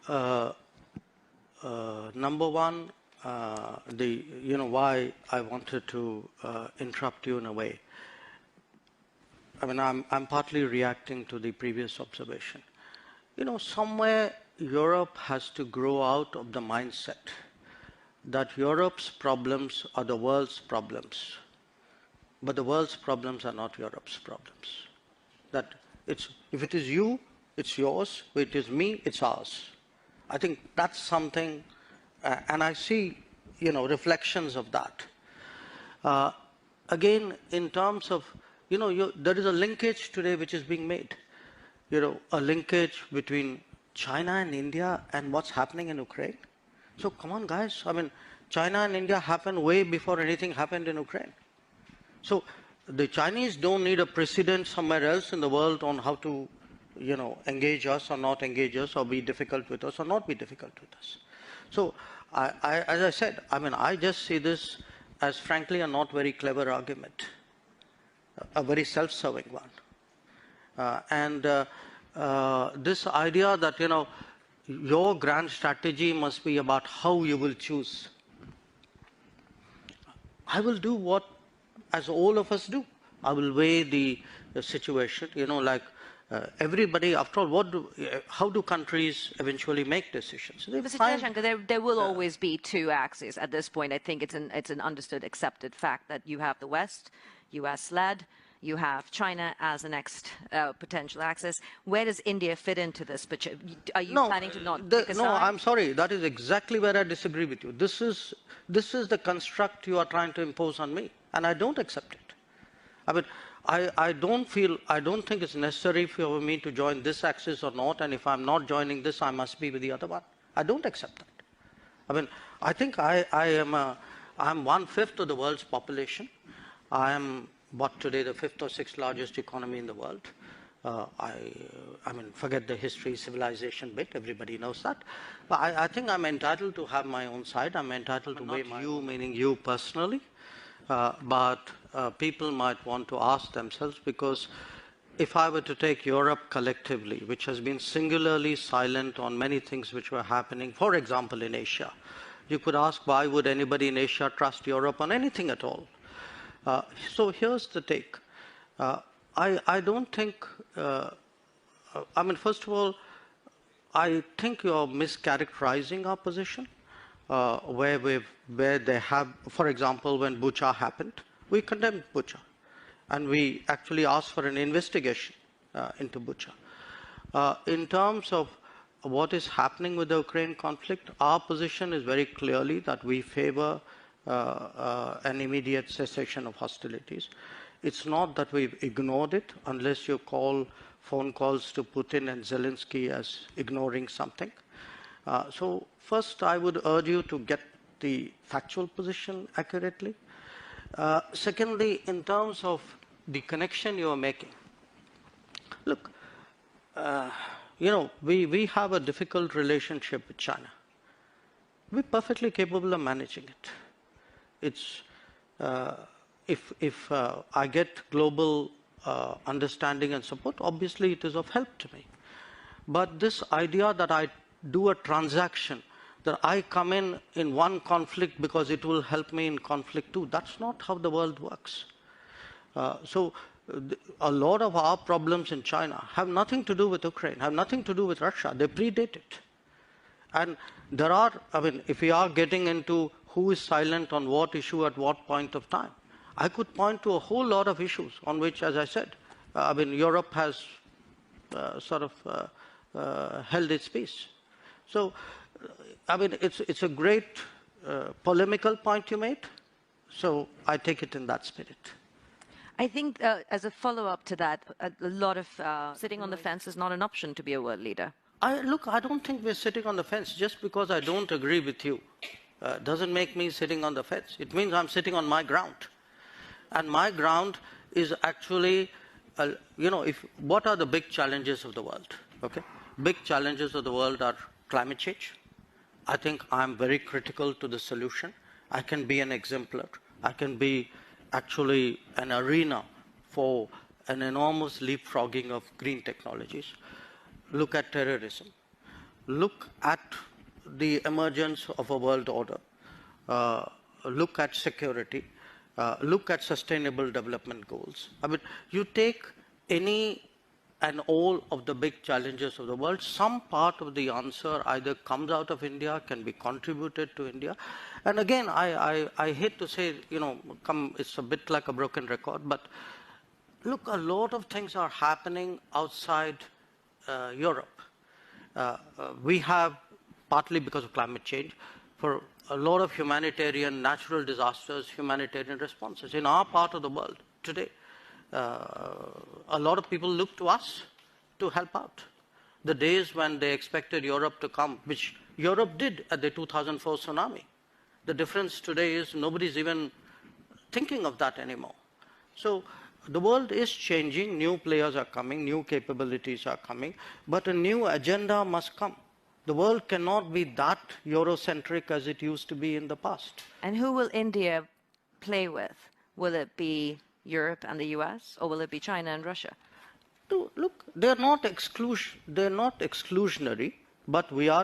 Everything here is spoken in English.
uh, number one, why I wanted to interrupt you in a way. I mean, I'm partly reacting to the previous observation. Somewhere Europe has to grow out of the mindset that Europe's problems are the world's problems, but the world's problems are not Europe's problems. That if it is you, it's yours. If it is me, it's ours. I think that's something, and I see, reflections of that. Again, in terms of, there is a linkage today which is being made. A linkage between China and India and what's happening in Ukraine. So come on, guys. I mean, China and India happened way before anything happened in Ukraine. So the Chinese don't need a precedent somewhere else in the world on how to, engage us or not engage us or be difficult with us or not be difficult with us. So as I said, I mean, I just see this as frankly a not very clever argument, a very self-serving one. This idea that, your grand strategy must be about how you will choose. I will do what, as all of us do. I will weigh the situation, everybody, after all, how do countries eventually make decisions? Mr. Jaishankar, there will always be two axes at this point. I think it's an understood, accepted fact that you have the West, US-led, you have China as the next potential axis. Where does India fit into this? Are you planning to not take a side? No, I'm sorry. That is exactly where I disagree with you. This is the construct you are trying to impose on me, and I don't accept it. I mean, I don't think it's necessary for me to join this axis or not, and if I'm not joining this, I must be with the other one. I don't accept that. I mean, I think I'm 1/5 of the world's population. I am today the 5th or 6th largest economy in the world. I mean, forget the history, civilization bit, everybody knows that. But I think I'm entitled to have my own side. I'm entitled to weigh my own, meaning you personally. But people might want to ask themselves, because if I were to take Europe collectively, which has been singularly silent on many things which were happening, for example, in Asia, you could ask, why would anybody in Asia trust Europe on anything at all? So here's the take. I don't think, I mean, first of all, I think you're mischaracterizing our position, where they have, for example, when Bucha happened, we condemned Bucha, and we actually asked for an investigation into Bucha. In terms of what is happening with the Ukraine conflict, our position is very clearly that we favor an immediate cessation of hostilities. It's not that we've ignored it, unless you call phone calls to Putin and Zelensky as ignoring something. So first, I would urge you to get the factual position accurately. Secondly, in terms of the connection you are making, look, we have a difficult relationship with China. We're perfectly capable of managing it. It's if I get global understanding and support, obviously it is of help to me. But this idea that I do a transaction, that I come in one conflict because it will help me in conflict too, that's not how the world works. So a lot of our problems in China have nothing to do with Ukraine, have nothing to do with Russia. They predate it. And there are, I mean, if we are getting into who is silent on what issue at what point of time, I could point to a whole lot of issues on which, as I said, I mean, Europe has held its peace. So, I mean, it's a great polemical point you made. So I take it in that spirit. I think as a follow-up to that, a lot of sitting on the fence is not an option to be a world leader. Look, I don't think we're sitting on the fence. Just because I don't agree with you doesn't make me sitting on the fence. It means I'm sitting on my ground. And my ground is actually, what are the big challenges of the world? Okay, big challenges of the world are climate change. I think I'm very critical to the solution. I can be an exemplar. I can be actually an arena for an enormous leapfrogging of green technologies. Look at terrorism. look at the emergence of a world order, look at security, look at sustainable development goals. I mean, you take any and all of the big challenges of the world, some part of the answer either comes out of India, can be contributed to India. And again, I hate to say, it's a bit like a broken record, but look, a lot of things are happening outside Europe. We have, partly because of climate change, for a lot of humanitarian, natural disasters, humanitarian responses. In our part of the world today, a lot of people look to us to help out. The days when they expected Europe to come, which Europe did at the 2004 tsunami. The difference today is nobody's even thinking of that anymore. So the world is changing, new players are coming, new capabilities are coming, but a new agenda must come. The world cannot be that Eurocentric as it used to be in the past. And who will India play with? Will it be Europe and the US, or will it be China and Russia? Look, they're not exclusionary, but we are